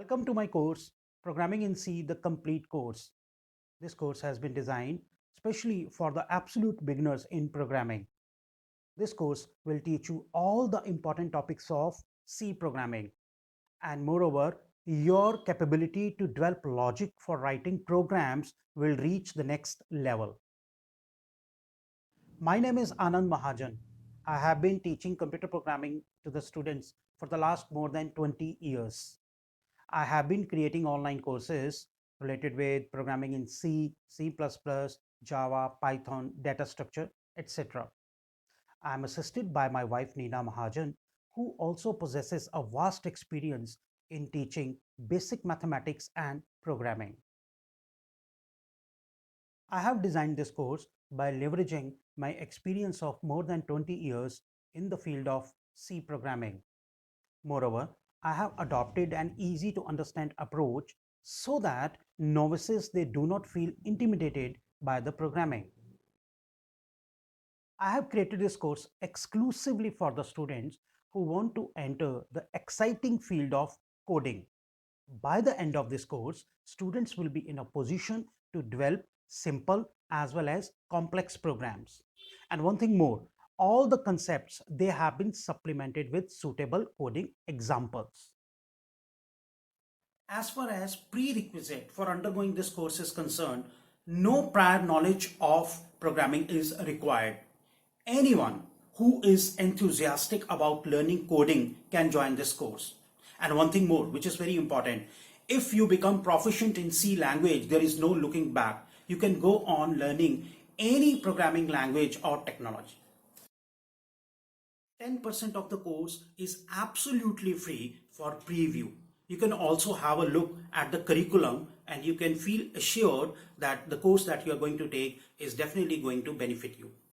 Welcome to my course, Programming in C, the complete course. This course has been designed specially for the absolute beginners in programming. This course will teach you all the important topics of C programming, and moreover, your capability to develop logic for writing programs will reach the next level. My name is Anand Mahajan. I have been teaching computer programming to the students for the last more than 20 years. I have been creating online courses related with programming in C, C++, Java, Python, data structure, etc. I am assisted by my wife Neena Mahajan, who also possesses a vast experience in teaching basic mathematics and programming. I have designed this course by leveraging my experience of more than 20 years in the field of C programming. Moreover, I have adopted an easy to understand approach so that novices they do not feel intimidated by the programming. I have created this course exclusively for the students who want to enter the exciting field of coding. By the end of this course, students will be in a position to develop simple as well as complex programs. And one thing more, all the concepts they have been supplemented with suitable coding examples. As far as prerequisite for undergoing this course is concerned, no prior knowledge of programming is required. Anyone who is enthusiastic about learning coding can join this course. And one thing more, which is very important, if you become proficient in C language, there is no looking back. You can go on learning any programming language or technology. 10% of the course is absolutely free for preview. You can also have a look at the curriculum and you can feel assured that the course that you are going to take is definitely going to benefit you.